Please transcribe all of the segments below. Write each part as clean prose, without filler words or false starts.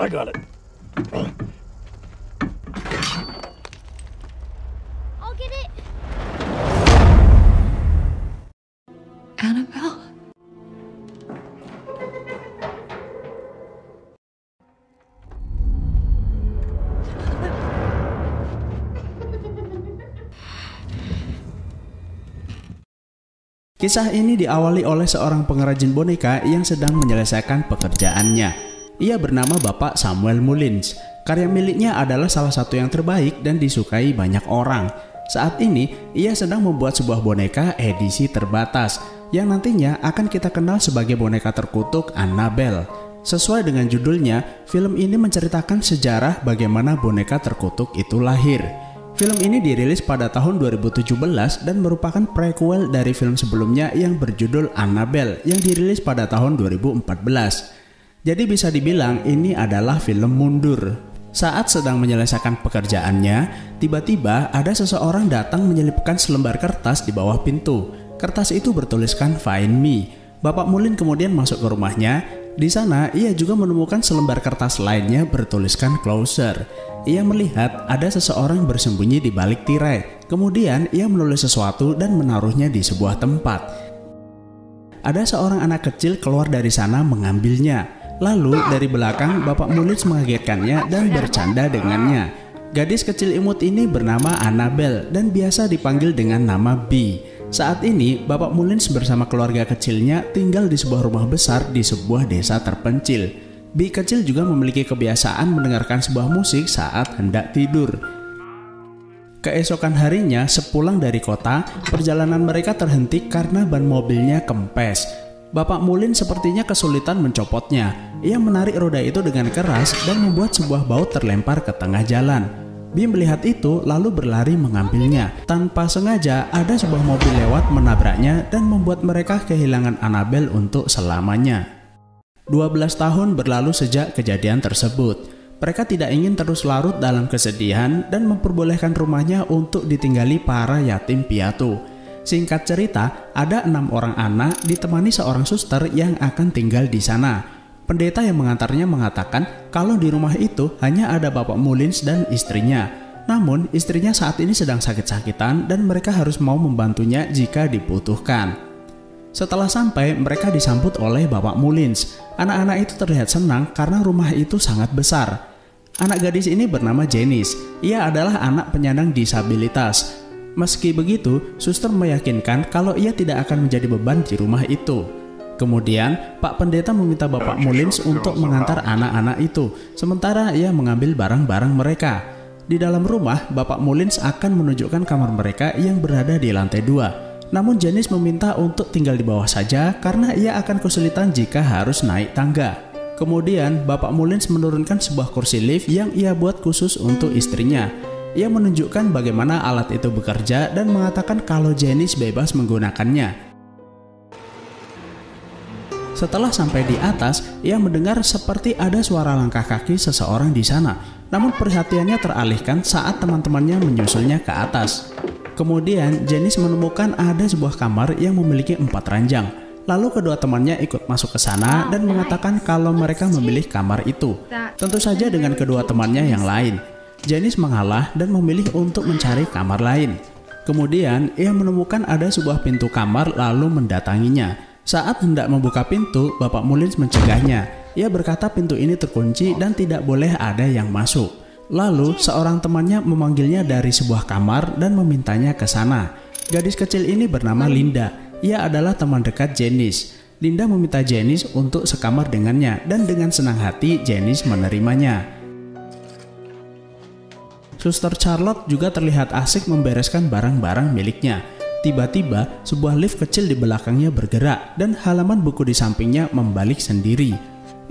I got it. I'll get it. Annabelle? Kisah ini diawali oleh seorang pengrajin boneka yang sedang menyelesaikan pekerjaannya. Ia bernama Bapak Samuel Mullins. Karya miliknya adalah salah satu yang terbaik dan disukai banyak orang. Saat ini, ia sedang membuat sebuah boneka edisi terbatas yang nantinya akan kita kenal sebagai boneka terkutuk Annabelle. Sesuai dengan judulnya, film ini menceritakan sejarah bagaimana boneka terkutuk itu lahir. Film ini dirilis pada tahun 2017 dan merupakan prequel dari film sebelumnya yang berjudul Annabelle yang dirilis pada tahun 2014. Jadi bisa dibilang ini adalah film mundur. Saat sedang menyelesaikan pekerjaannya, tiba-tiba ada seseorang datang menyelipkan selembar kertas di bawah pintu. Kertas itu bertuliskan "Find Me". Bapak Mullins kemudian masuk ke rumahnya. Di sana ia juga menemukan selembar kertas lainnya bertuliskan "Closer". Ia melihat ada seseorang bersembunyi di balik tirai. Kemudian ia menulis sesuatu dan menaruhnya di sebuah tempat. Ada seorang anak kecil keluar dari sana mengambilnya. Lalu dari belakang Bapak Mullins mengagetkannya dan bercanda dengannya. Gadis kecil imut ini bernama Annabelle dan biasa dipanggil dengan nama B. Saat ini Bapak Mullins bersama keluarga kecilnya tinggal di sebuah rumah besar di sebuah desa terpencil. B kecil juga memiliki kebiasaan mendengarkan sebuah musik saat hendak tidur. Keesokan harinya, sepulang dari kota, perjalanan mereka terhenti karena ban mobilnya kempes. Bapak Mullins sepertinya kesulitan mencopotnya. Ia menarik roda itu dengan keras dan membuat sebuah baut terlempar ke tengah jalan. B melihat itu lalu berlari mengambilnya. Tanpa sengaja, ada sebuah mobil lewat menabraknya dan membuat mereka kehilangan Annabelle untuk selamanya. 12 tahun berlalu sejak kejadian tersebut. Mereka tidak ingin terus larut dalam kesedihan dan memperbolehkan rumahnya untuk ditinggali para yatim piatu. Singkat cerita, ada 6 orang anak ditemani seorang suster yang akan tinggal di sana. Pendeta yang mengantarnya mengatakan kalau di rumah itu hanya ada Bapak Mullins dan istrinya. Namun istrinya saat ini sedang sakit-sakitan dan mereka harus mau membantunya jika dibutuhkan. Setelah sampai, mereka disambut oleh Bapak Mullins. Anak-anak itu terlihat senang karena rumah itu sangat besar. Anak gadis ini bernama Janice. Ia adalah anak penyandang disabilitas. Meski begitu, suster meyakinkan kalau ia tidak akan menjadi beban di rumah itu. Kemudian, Pak Pendeta meminta Bapak Mullins untuk mengantar anak-anak itu, sementara ia mengambil barang-barang mereka. Di dalam rumah, Bapak Mullins akan menunjukkan kamar mereka yang berada di lantai 2. Namun Janice meminta untuk tinggal di bawah saja karena ia akan kesulitan jika harus naik tangga. Kemudian Bapak Mullins menurunkan sebuah kursi lift yang ia buat khusus untuk istrinya. Ia menunjukkan bagaimana alat itu bekerja dan mengatakan kalau Janice bebas menggunakannya. Setelah sampai di atas, ia mendengar seperti ada suara langkah kaki seseorang di sana. Namun perhatiannya teralihkan saat teman-temannya menyusulnya ke atas. Kemudian Janice menemukan ada sebuah kamar yang memiliki 4 ranjang. Lalu kedua temannya ikut masuk ke sana dan mengatakan kalau mereka memilih kamar itu. Tentu saja dengan kedua temannya yang lain. Janice mengalah dan memilih untuk mencari kamar lain. Kemudian ia menemukan ada sebuah pintu kamar lalu mendatanginya. Saat hendak membuka pintu, Bapak Mullins mencegahnya. Ia berkata pintu ini terkunci dan tidak boleh ada yang masuk. Lalu seorang temannya memanggilnya dari sebuah kamar dan memintanya ke sana. Gadis kecil ini bernama Linda. Ia adalah teman dekat Janice. Linda meminta Janice untuk sekamar dengannya dan dengan senang hati Janice menerimanya. Suster Charlotte juga terlihat asik membereskan barang-barang miliknya. Tiba-tiba sebuah lift kecil di belakangnya bergerak dan halaman buku di sampingnya membalik sendiri.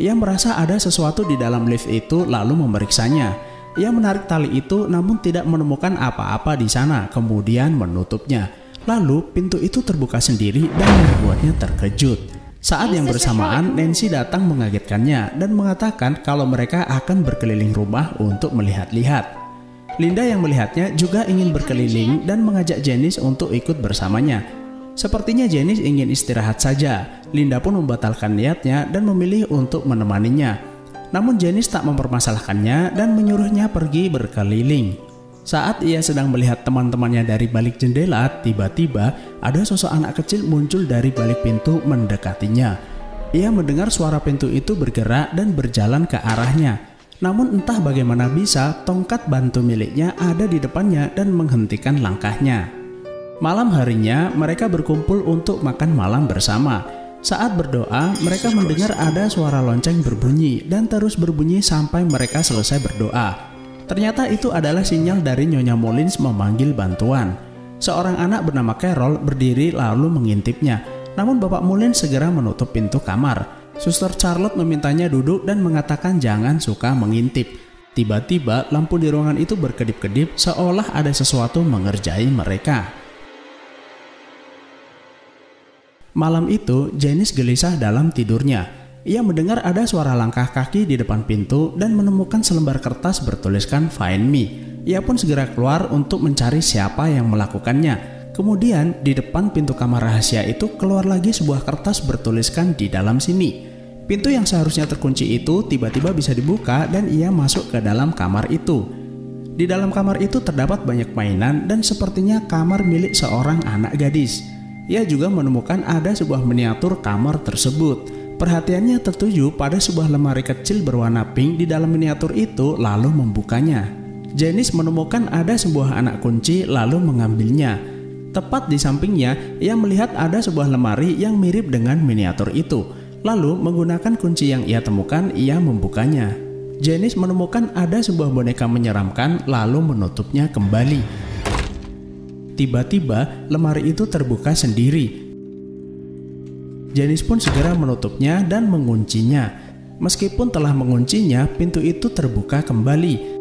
Ia merasa ada sesuatu di dalam lift itu lalu memeriksanya. Ia menarik tali itu namun tidak menemukan apa-apa di sana, kemudian menutupnya. Lalu pintu itu terbuka sendiri dan membuatnya terkejut. Saat yang bersamaan, Nancy datang mengagetkannya dan mengatakan kalau mereka akan berkeliling rumah untuk melihat-lihat. Linda yang melihatnya juga ingin berkeliling dan mengajak Janice untuk ikut bersamanya. Sepertinya Janice ingin istirahat saja. Linda pun membatalkan niatnya dan memilih untuk menemaninya. Namun Janice tak mempermasalahkannya dan menyuruhnya pergi berkeliling. Saat ia sedang melihat teman-temannya dari balik jendela, tiba-tiba ada sosok anak kecil muncul dari balik pintu mendekatinya. Ia mendengar suara pintu itu bergerak dan berjalan ke arahnya. Namun entah bagaimana bisa, tongkat bantu miliknya ada di depannya dan menghentikan langkahnya. Malam harinya, mereka berkumpul untuk makan malam bersama. Saat berdoa, mereka mendengar ada suara lonceng berbunyi dan terus berbunyi sampai mereka selesai berdoa. Ternyata itu adalah sinyal dari Nyonya Mullins memanggil bantuan. Seorang anak bernama Carol berdiri lalu mengintipnya. Namun Bapak Mullins segera menutup pintu kamar. Suster Charlotte memintanya duduk dan mengatakan jangan suka mengintip. Tiba-tiba lampu di ruangan itu berkedip-kedip seolah ada sesuatu mengerjai mereka. Malam itu, Janice gelisah dalam tidurnya. Ia mendengar ada suara langkah kaki di depan pintu dan menemukan selembar kertas bertuliskan "Find Me". Ia pun segera keluar untuk mencari siapa yang melakukannya. Kemudian di depan pintu kamar rahasia itu keluar lagi sebuah kertas bertuliskan "Di dalam sini". Pintu yang seharusnya terkunci itu tiba-tiba bisa dibuka dan ia masuk ke dalam kamar itu. Di dalam kamar itu terdapat banyak mainan dan sepertinya kamar milik seorang anak gadis. Ia juga menemukan ada sebuah miniatur kamar tersebut. Perhatiannya tertuju pada sebuah lemari kecil berwarna pink di dalam miniatur itu lalu membukanya. Janice menemukan ada sebuah anak kunci lalu mengambilnya. Tepat di sampingnya, ia melihat ada sebuah lemari yang mirip dengan miniatur itu. Lalu menggunakan kunci yang ia temukan, ia membukanya. Janice menemukan ada sebuah boneka menyeramkan lalu menutupnya kembali. Tiba-tiba lemari itu terbuka sendiri. Janice pun segera menutupnya dan menguncinya. Meskipun telah menguncinya, pintu itu terbuka kembali.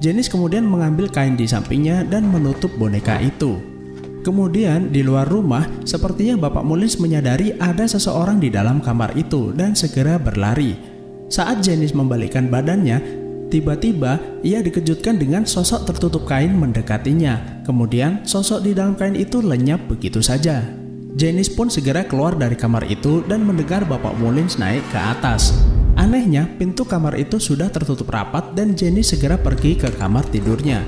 Janice kemudian mengambil kain di sampingnya dan menutup boneka itu. Kemudian di luar rumah, sepertinya Bapak Mullins menyadari ada seseorang di dalam kamar itu dan segera berlari. Saat Janice membalikkan badannya, tiba-tiba ia dikejutkan dengan sosok tertutup kain mendekatinya. Kemudian sosok di dalam kain itu lenyap begitu saja. Janice pun segera keluar dari kamar itu dan mendengar Bapak Mullins naik ke atas. Anehnya, pintu kamar itu sudah tertutup rapat dan Janice segera pergi ke kamar tidurnya.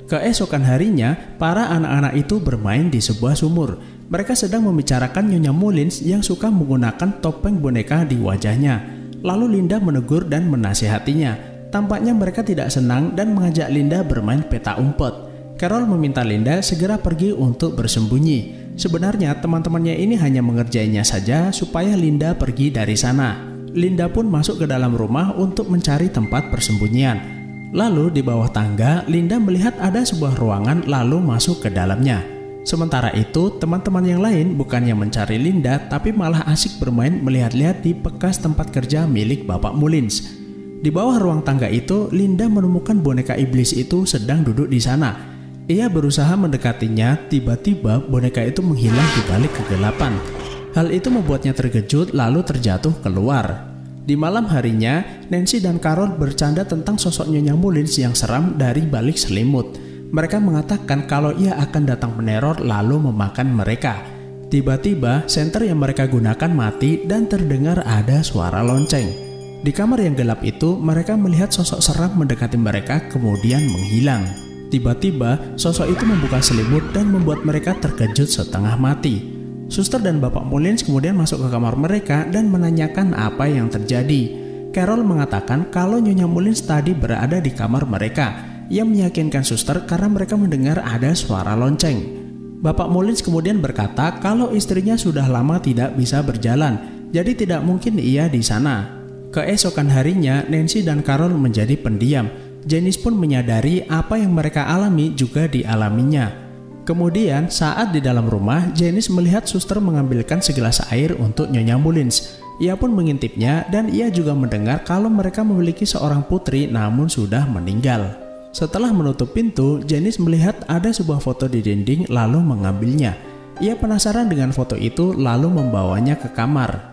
Keesokan harinya, para anak-anak itu bermain di sebuah sumur. Mereka sedang membicarakan Nyonya Mullins yang suka menggunakan topeng boneka di wajahnya. Lalu Linda menegur dan menasihatinya. Tampaknya mereka tidak senang dan mengajak Linda bermain peta umpet. Carol meminta Linda segera pergi untuk bersembunyi. Sebenarnya teman-temannya ini hanya mengerjainya saja supaya Linda pergi dari sana. Linda pun masuk ke dalam rumah untuk mencari tempat persembunyian. Lalu di bawah tangga, Linda melihat ada sebuah ruangan lalu masuk ke dalamnya. Sementara itu, teman-teman yang lain bukannya mencari Linda, tapi malah asik bermain melihat-lihat di bekas tempat kerja milik Bapak Mullins. Di bawah ruang tangga itu, Linda menemukan boneka iblis itu sedang duduk di sana. Ia berusaha mendekatinya, tiba-tiba boneka itu menghilang di balik kegelapan. Hal itu membuatnya terkejut lalu terjatuh keluar. Di malam harinya, Nancy dan Carol bercanda tentang sosok Nyonya Mullins yang seram dari balik selimut. Mereka mengatakan kalau ia akan datang meneror lalu memakan mereka. Tiba-tiba, senter yang mereka gunakan mati dan terdengar ada suara lonceng. Di kamar yang gelap itu, mereka melihat sosok seram mendekati mereka kemudian menghilang. Tiba-tiba, sosok itu membuka selimut dan membuat mereka terkejut setengah mati. Suster dan Bapak Mullins kemudian masuk ke kamar mereka dan menanyakan apa yang terjadi. Carol mengatakan kalau Nyonya Mullins tadi berada di kamar mereka. Ia meyakinkan suster karena mereka mendengar ada suara lonceng. Bapak Mullins kemudian berkata kalau istrinya sudah lama tidak bisa berjalan, jadi tidak mungkin ia di sana. Keesokan harinya, Nancy dan Carol menjadi pendiam. Janice pun menyadari apa yang mereka alami juga dialaminya. Kemudian saat di dalam rumah, Janice melihat suster mengambilkan segelas air untuk Nyonya Mullins. Ia pun mengintipnya dan ia juga mendengar kalau mereka memiliki seorang putri namun sudah meninggal. Setelah menutup pintu, Janice melihat ada sebuah foto di dinding lalu mengambilnya. Ia penasaran dengan foto itu lalu membawanya ke kamar.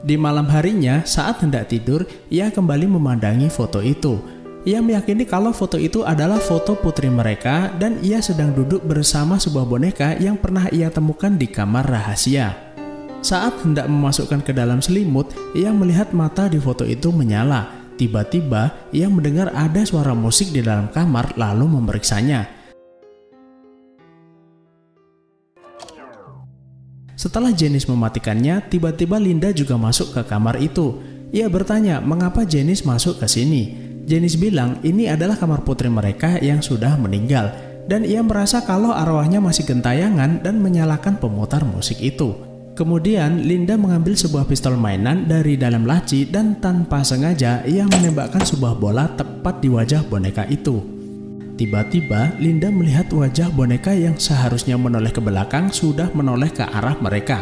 Di malam harinya, saat hendak tidur, ia kembali memandangi foto itu. Ia meyakini kalau foto itu adalah foto putri mereka dan ia sedang duduk bersama sebuah boneka yang pernah ia temukan di kamar rahasia. Saat hendak memasukkan ke dalam selimut, ia melihat mata di foto itu menyala. Tiba-tiba, ia mendengar ada suara musik di dalam kamar lalu memeriksanya. Setelah Janice mematikannya, tiba-tiba Linda juga masuk ke kamar itu. Ia bertanya mengapa Janice masuk ke sini. Janice bilang ini adalah kamar putri mereka yang sudah meninggal, dan ia merasa kalau arwahnya masih gentayangan dan menyalakan pemutar musik itu. Kemudian Linda mengambil sebuah pistol mainan dari dalam laci dan tanpa sengaja ia menembakkan sebuah bola tepat di wajah boneka itu. Tiba-tiba Linda melihat wajah boneka yang seharusnya menoleh ke belakang sudah menoleh ke arah mereka.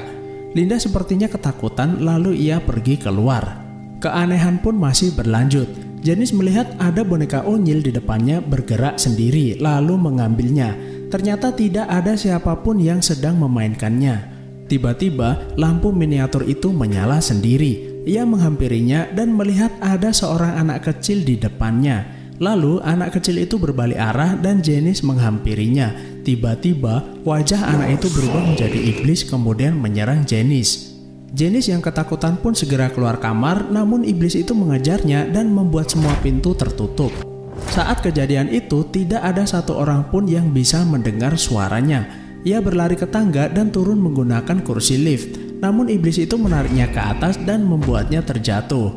Linda sepertinya ketakutan lalu ia pergi keluar. Keanehan pun masih berlanjut. Janice melihat ada boneka unyil di depannya bergerak sendiri lalu mengambilnya. Ternyata tidak ada siapapun yang sedang memainkannya. Tiba-tiba lampu miniatur itu menyala sendiri. Ia menghampirinya dan melihat ada seorang anak kecil di depannya. Lalu anak kecil itu berbalik arah dan Janice menghampirinya. Tiba-tiba wajah anak itu berubah menjadi iblis kemudian menyerang Janice. Janice yang ketakutan pun segera keluar kamar, namun iblis itu mengejarnya dan membuat semua pintu tertutup. Saat kejadian itu tidak ada satu orang pun yang bisa mendengar suaranya. Ia berlari ke tangga dan turun menggunakan kursi lift, namun iblis itu menariknya ke atas dan membuatnya terjatuh.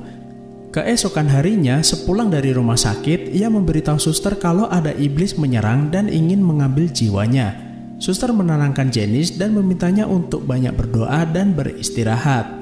Keesokan harinya, sepulang dari rumah sakit, ia memberitahu suster kalau ada iblis menyerang dan ingin mengambil jiwanya. Suster menenangkan Janice dan memintanya untuk banyak berdoa dan beristirahat.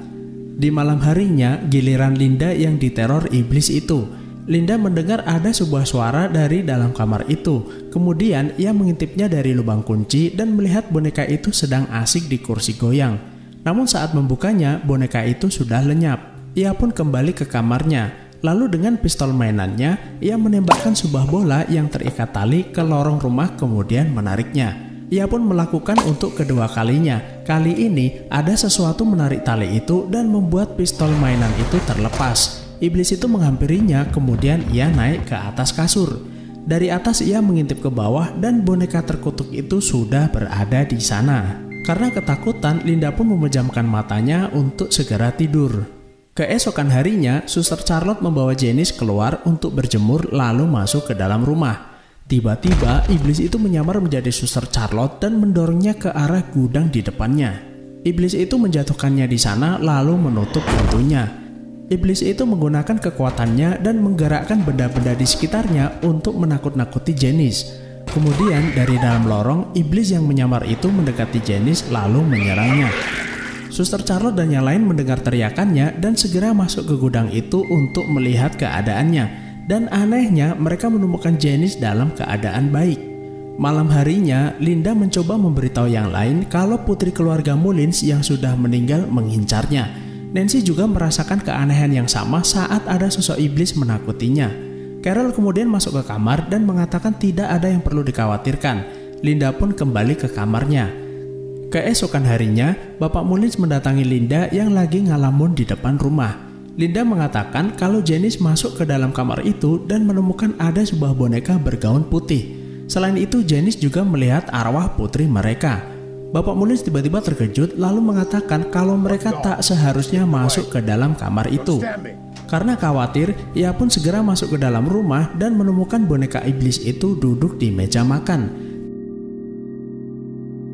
Di malam harinya, giliran Linda yang diteror iblis itu. Linda mendengar ada sebuah suara dari dalam kamar itu. Kemudian ia mengintipnya dari lubang kunci dan melihat boneka itu sedang asik di kursi goyang. Namun saat membukanya, boneka itu sudah lenyap. Ia pun kembali ke kamarnya. Lalu dengan pistol mainannya, ia menembakkan sebuah bola yang terikat tali ke lorong rumah kemudian menariknya. Ia pun melakukan untuk kedua kalinya. Kali ini ada sesuatu menarik tali itu dan membuat pistol mainan itu terlepas. Iblis itu menghampirinya, kemudian ia naik ke atas kasur. Dari atas ia mengintip ke bawah dan boneka terkutuk itu sudah berada di sana. Karena ketakutan, Linda pun memejamkan matanya untuk segera tidur. Keesokan harinya, Suster Charlotte membawa Janice keluar untuk berjemur lalu masuk ke dalam rumah. Tiba-tiba, iblis itu menyamar menjadi Suster Charlotte dan mendorongnya ke arah gudang di depannya. Iblis itu menjatuhkannya di sana lalu menutup pintunya. Iblis itu menggunakan kekuatannya dan menggerakkan benda-benda di sekitarnya untuk menakut-nakuti Janice. Kemudian dari dalam lorong, iblis yang menyamar itu mendekati Janice lalu menyerangnya. Suster Charlotte dan yang lain mendengar teriakannya dan segera masuk ke gudang itu untuk melihat keadaannya. Dan anehnya mereka menemukan Janice dalam keadaan baik. Malam harinya, Linda mencoba memberitahu yang lain kalau putri keluarga Mullins yang sudah meninggal mengincarnya. Nancy juga merasakan keanehan yang sama saat ada sosok iblis menakutinya. Carol kemudian masuk ke kamar dan mengatakan tidak ada yang perlu dikhawatirkan. Linda pun kembali ke kamarnya. Keesokan harinya, Bapak Mullins mendatangi Linda yang lagi ngalamun di depan rumah. Linda mengatakan kalau Janice masuk ke dalam kamar itu dan menemukan ada sebuah boneka bergaun putih. Selain itu, Janice juga melihat arwah putri mereka. Bapak Mullins tiba-tiba terkejut lalu mengatakan kalau mereka tak seharusnya masuk ke dalam kamar itu. Karena khawatir, ia pun segera masuk ke dalam rumah dan menemukan boneka iblis itu duduk di meja makan.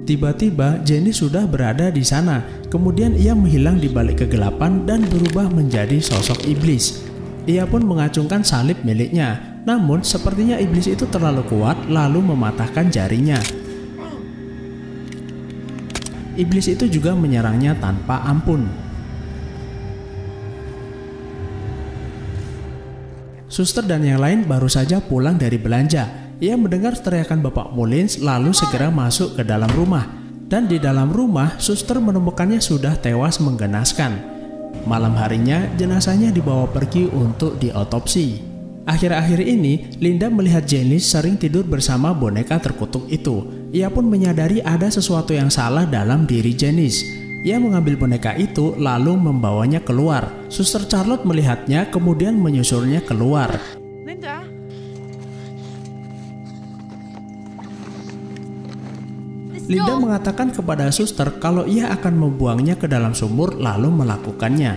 Tiba-tiba Janice sudah berada di sana. Kemudian ia menghilang di balik kegelapan dan berubah menjadi sosok iblis. Ia pun mengacungkan salib miliknya. Namun sepertinya iblis itu terlalu kuat lalu mematahkan jarinya. Iblis itu juga menyerangnya tanpa ampun. Suster dan yang lain baru saja pulang dari belanja. Ia mendengar teriakan Bapak Mullins lalu segera masuk ke dalam rumah. Dan di dalam rumah, suster menemukannya sudah tewas menggenaskan. Malam harinya, jenazahnya dibawa pergi untuk diotopsi. Akhir-akhir ini, Linda melihat Janice sering tidur bersama boneka terkutuk itu. Ia pun menyadari ada sesuatu yang salah dalam diri Janice. Ia mengambil boneka itu lalu membawanya keluar. Suster Charlotte melihatnya kemudian menyusulnya keluar. Linda mengatakan kepada suster kalau ia akan membuangnya ke dalam sumur lalu melakukannya.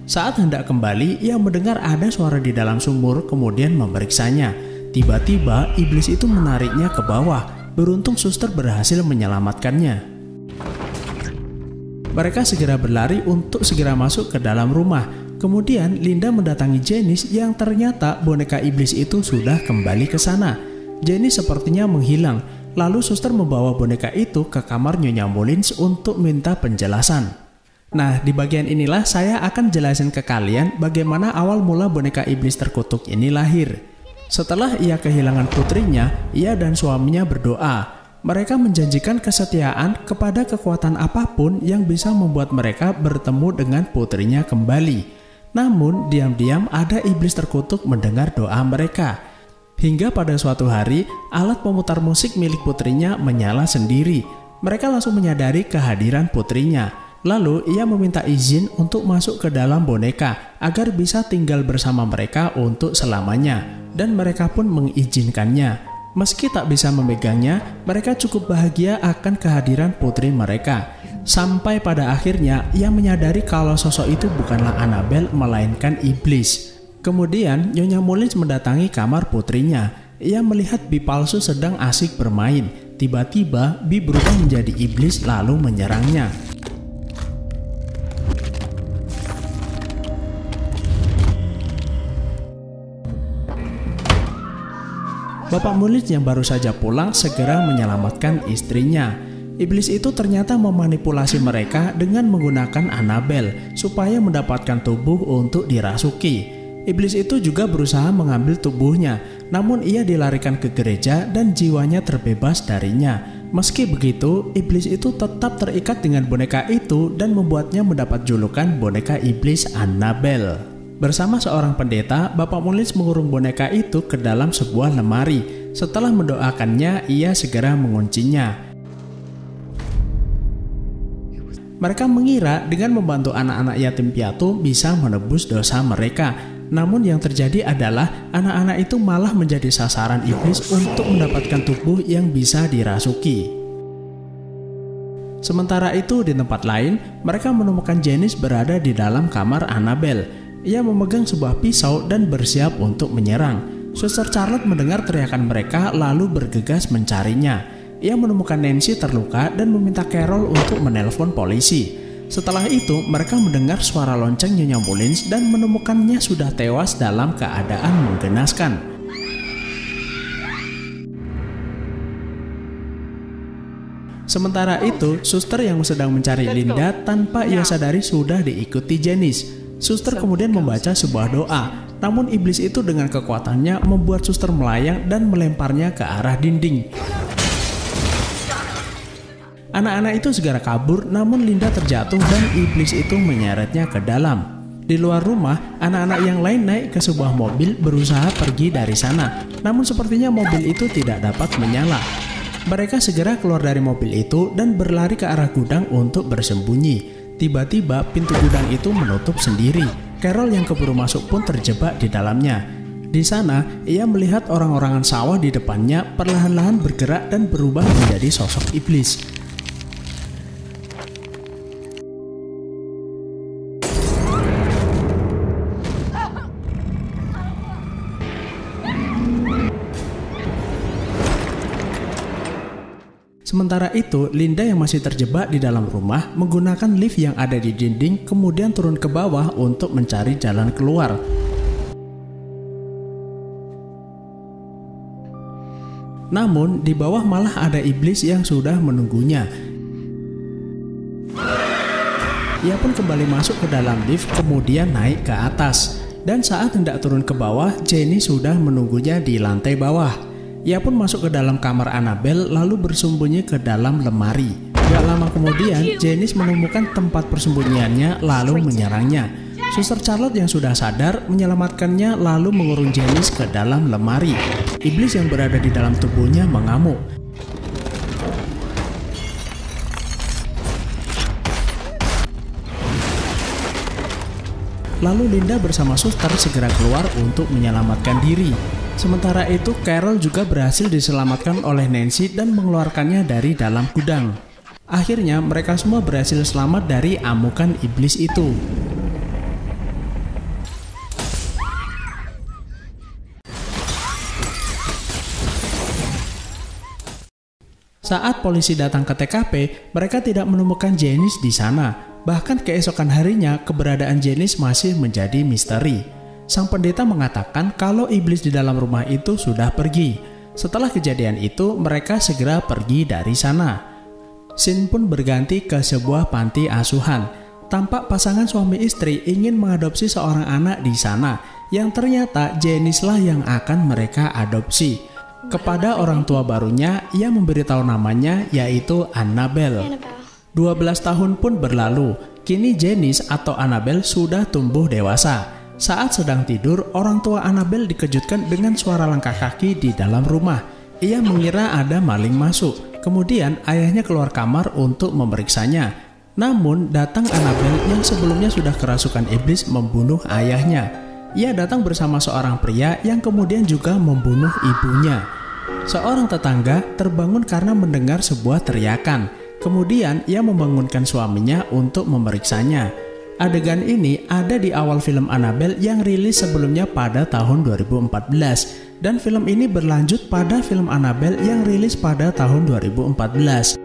Saat hendak kembali, ia mendengar ada suara di dalam sumur kemudian memeriksanya. Tiba-tiba iblis itu menariknya ke bawah. Beruntung suster berhasil menyelamatkannya. Mereka segera berlari untuk segera masuk ke dalam rumah. Kemudian Linda mendatangi Janice yang ternyata boneka iblis itu sudah kembali ke sana. Janice sepertinya menghilang. Lalu suster membawa boneka itu ke kamar Nyonya Mullins untuk minta penjelasan. Nah, di bagian inilah saya akan jelasin ke kalian bagaimana awal mula boneka iblis terkutuk ini lahir. Setelah ia kehilangan putrinya, ia dan suaminya berdoa. Mereka menjanjikan kesetiaan kepada kekuatan apapun yang bisa membuat mereka bertemu dengan putrinya kembali. Namun, diam-diam ada iblis terkutuk mendengar doa mereka. Hingga pada suatu hari, alat pemutar musik milik putrinya menyala sendiri. Mereka langsung menyadari kehadiran putrinya. Lalu ia meminta izin untuk masuk ke dalam boneka agar bisa tinggal bersama mereka untuk selamanya. Dan mereka pun mengizinkannya. Meski tak bisa memegangnya, mereka cukup bahagia akan kehadiran putri mereka. Sampai pada akhirnya ia menyadari kalau sosok itu bukanlah Annabelle melainkan iblis. Kemudian Nyonya Mullins mendatangi kamar putrinya. Ia melihat Bi palsu sedang asik bermain. Tiba-tiba Bi berubah menjadi iblis lalu menyerangnya. Bapak Mullins yang baru saja pulang segera menyelamatkan istrinya. Iblis itu ternyata memanipulasi mereka dengan menggunakan Annabelle supaya mendapatkan tubuh untuk dirasuki. Iblis itu juga berusaha mengambil tubuhnya, namun ia dilarikan ke gereja dan jiwanya terbebas darinya. Meski begitu, iblis itu tetap terikat dengan boneka itu dan membuatnya mendapat julukan boneka iblis Annabelle. Bersama seorang pendeta, Bapak Mullins mengurung boneka itu ke dalam sebuah lemari. Setelah mendoakannya, ia segera menguncinya. Mereka mengira dengan membantu anak-anak yatim piatu bisa menebus dosa mereka. Namun yang terjadi adalah anak-anak itu malah menjadi sasaran iblis untuk mendapatkan tubuh yang bisa dirasuki. Sementara itu di tempat lain, mereka menemukan Janice berada di dalam kamar Annabelle. Ia memegang sebuah pisau dan bersiap untuk menyerang. Suster Charlotte mendengar teriakan mereka lalu bergegas mencarinya. Ia menemukan Nancy terluka dan meminta Carol untuk menelpon polisi. Setelah itu, mereka mendengar suara lonceng Nyonya Mullins dan menemukannya sudah tewas dalam keadaan menggenaskan. Sementara itu, suster yang sedang mencari Linda tanpa ia sadari sudah diikuti Janice. Suster kemudian membaca sebuah doa, namun iblis itu dengan kekuatannya membuat suster melayang dan melemparnya ke arah dinding. Anak-anak itu segera kabur, namun Linda terjatuh dan iblis itu menyeretnya ke dalam. Di luar rumah, anak-anak yang lain naik ke sebuah mobil berusaha pergi dari sana. Namun sepertinya mobil itu tidak dapat menyala. Mereka segera keluar dari mobil itu dan berlari ke arah gudang untuk bersembunyi. Tiba-tiba pintu gudang itu menutup sendiri. Carol yang keburu masuk pun terjebak di dalamnya. Di sana, ia melihat orang-orangan sawah di depannya perlahan-lahan bergerak dan berubah menjadi sosok iblis. Sementara itu, Linda yang masih terjebak di dalam rumah menggunakan lift yang ada di dinding kemudian turun ke bawah untuk mencari jalan keluar. Namun, di bawah malah ada iblis yang sudah menunggunya. Ia pun kembali masuk ke dalam lift kemudian naik ke atas. Dan saat hendak turun ke bawah, Jenny sudah menunggunya di lantai bawah. Ia pun masuk ke dalam kamar Annabelle lalu bersembunyi ke dalam lemari. Gak lama kemudian, Janice menemukan tempat persembunyiannya lalu menyerangnya. Suster Charlotte yang sudah sadar menyelamatkannya lalu mengurung Janice ke dalam lemari. Iblis yang berada di dalam tubuhnya mengamuk. Lalu Linda bersama suster segera keluar untuk menyelamatkan diri. Sementara itu, Carol juga berhasil diselamatkan oleh Nancy dan mengeluarkannya dari dalam gudang. Akhirnya, mereka semua berhasil selamat dari amukan iblis itu. Saat polisi datang ke TKP, mereka tidak menemukan Janice di sana. Bahkan keesokan harinya, keberadaan Janice masih menjadi misteri. Sang pendeta mengatakan kalau iblis di dalam rumah itu sudah pergi. Setelah kejadian itu, mereka segera pergi dari sana. Scene pun berganti ke sebuah panti asuhan. Tampak pasangan suami istri ingin mengadopsi seorang anak di sana, yang ternyata Janice lah yang akan mereka adopsi. Kepada orang tua barunya, ia memberitahu namanya yaitu Annabelle. 12 tahun pun berlalu, kini Janice atau Annabelle sudah tumbuh dewasa. Saat sedang tidur, orang tua Annabelle dikejutkan dengan suara langkah kaki di dalam rumah. Ia mengira ada maling masuk. Kemudian ayahnya keluar kamar untuk memeriksanya. Namun datang Annabelle yang sebelumnya sudah kerasukan iblis membunuh ayahnya. Ia datang bersama seorang pria yang kemudian juga membunuh ibunya. Seorang tetangga terbangun karena mendengar sebuah teriakan. Kemudian ia membangunkan suaminya untuk memeriksanya. Adegan ini ada di awal film Annabelle yang rilis sebelumnya pada tahun 2014. Dan film ini berlanjut pada film Annabelle yang rilis pada tahun 2014.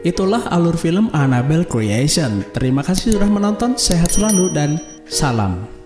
Itulah alur film Annabelle Creation. Terima kasih sudah menonton, sehat selalu dan salam.